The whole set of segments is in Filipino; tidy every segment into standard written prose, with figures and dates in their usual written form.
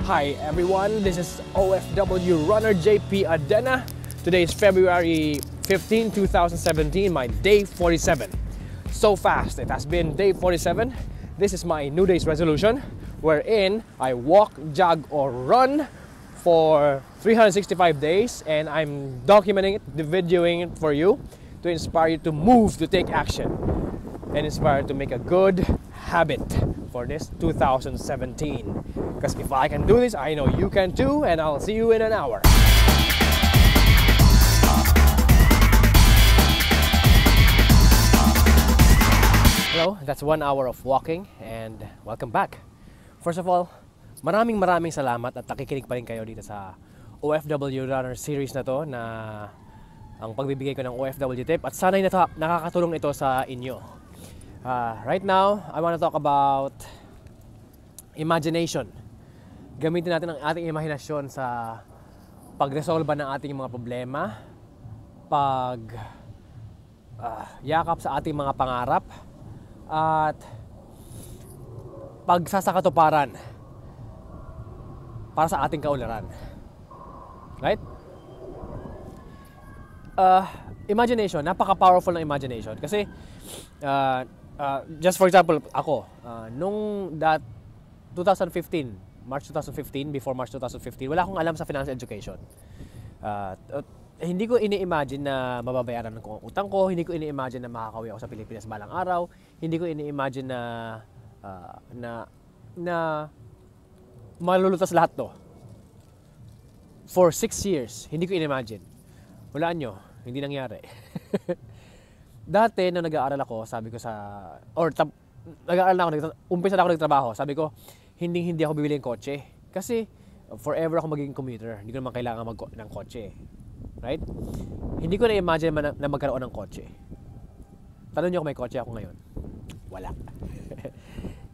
Hi everyone, this is OFW runner JP Adena. Today is February 15, 2017, my day 47. So fast, it has been day 47. This is my New Day's resolution, wherein I walk, jog, or run for 365 days, and I'm documenting it, videoing it for you to inspire you to move, to take action, and inspire you to make a good habit for this 2017. Because if I can do this, I know you can too, and I'll see you in an hour. Hello, that's 1 hour of walking, and welcome back. First of all, maraming salamat at nakikinig pa rin kayo dito sa OFW Runner series na to, na ang pagbibigay ko ng OFW tip, at sana'y nakakatulong ito sa inyo. Right now, I want to talk about imagination. Gamitin natin ang ating imahinasyon sa pagresolba ng ating mga problema, yakap sa ating mga pangarap, at pagsasakatuparan para sa ating kaunlaran. Right? Imagination, napaka-powerful ng imagination. Kasi, just for example, ako, nung 2015, March 2015, before March 2015, wala akong alam sa financial education. Hindi ko ini-imagine na mababayaran ko ang utang ko, hindi ko ini-imagine na makakauwi ako sa Pilipinas balang araw, hindi ko ini-imagine na malulutas lahat to. For 6 years, hindi ko in-imagine. Walaan nyo, hindi nangyari. Dati, nung nag-aaral ako, sabi ko nag-aaral na ako, umpisa na ako nagtrabaho, sabi ko, hindi ako bibili ng kotse. Kasi, forever ako magiging commuter. Hindi ko naman kailangan ng kotse. Right? Hindi ko na-imagine na magkaroon ng kotse. Tanong nyo kung may kotse ako ngayon. Wala.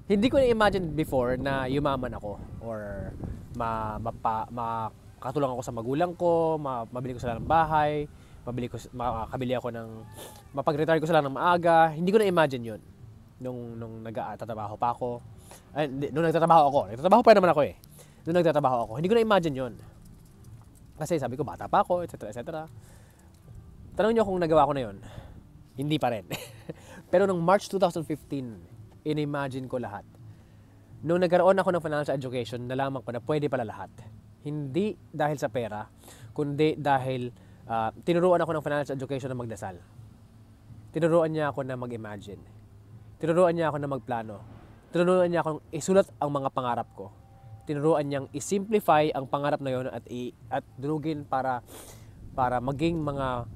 Hindi ko na-imagine before na yumaman ako, or makatulong ako sa magulang ko, mabili ko sila ng bahay, mapag-retire ko sila ng maaga. Hindi ko na-imagine yun nung nagtatrabaho pa ako. Nung nagtatrabaho pa naman ako eh. Nung nagtatrabaho ako, hindi ko na-imagine yun. Kasi sabi ko, bata pa ako, etc. Tanong nyo kung nagawa ko na yun. Hindi pa rin. Pero nung March 2015, in-imagine ko lahat. Nung nagkaroon ako ng financial education, nalaman ko na pwede pala lahat. Hindi dahil sa pera, kundi dahil tinuruan ako ng financial education na magdasal. Tinuruan niya ako na mag-imagine. Tinuruan niya ako na magplano. Tinuruan niya akong isulat ang mga pangarap ko. Tinuruan niyang i-simplify ang pangarap na yun at durugin para maging mga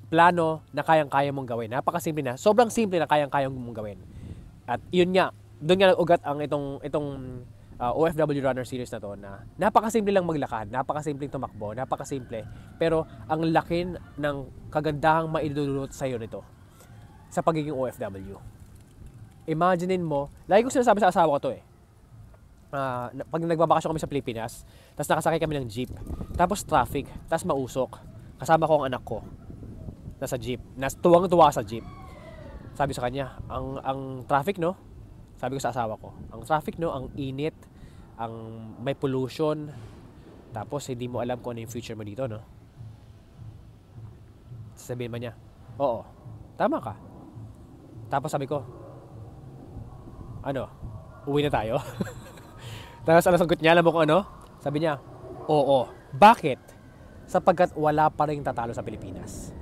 plano na kayang-kaya mong gawin. Napakasimple na. Sobrang simple na kayang-kaya mong gawin. At yun nga, doon nga nag-ugat ang itong OFW Runner series na to, na napakasimple lang maglakad, napakasimpleng tumakbo, napakasimple. Pero ang laki ng kagandahang maidudulot sa iyo nito sa pagiging OFW. Imaginein mo, lagi ko sinasabi sa asawa ko to eh. Pag nagbabakasyon kami sa Pilipinas, tapos nakasakay kami ng jeep, tapos traffic, tapos mausok, kasama ko ang anak ko nasa jeep, tuwang-tuwa sa jeep. Sabi sa kanya, ang traffic, no? Sabi ko sa asawa ko, ang traffic, no, ang init, ang may pollution, tapos hindi mo alam kung ano yung future mo dito, no? Sabihin man niya, oo, tama ka. Tapos sabi ko, uwi na tayo? Tapos sagot niya, alam mo kung ano? Sabi niya, oo. Bakit? Sapagkat wala pa rin tatalo sa Pilipinas.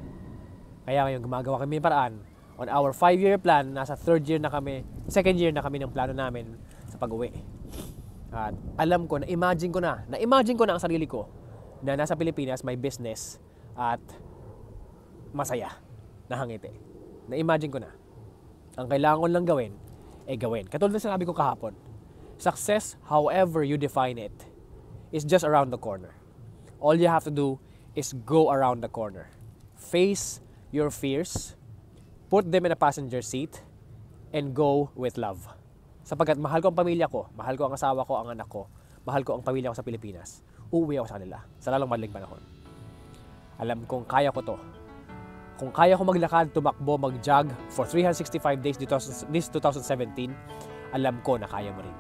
Kaya ngayon gumagawa kami ng paraan. On our 5-year plan, nasa 2nd year na kami ng plano namin sa pag-uwi. At alam ko, na-imagine ko na ang sarili ko na nasa Pilipinas, may business at masaya, nahangiti. Na-imagine ko na. Ang kailangan ko lang gawin, gawin. Katulad na sinabi ko kahapon, success, however you define it, is just around the corner. All you have to do is go around the corner. Face your fears, put them in a passenger seat, and go with love. Sapagkat mahal ko ang pamilya ko, mahal ko ang asawa ko, ang anak ko, mahal ko ang pamilya ko sa Pilipinas. Uuwi ako sa kanila sa lalong madaling panahon. Alam kong kaya ko to. Kung kaya ko maglakad, tumakbo, mag-jog for 365 days this 2017, alam ko na kaya mo rin.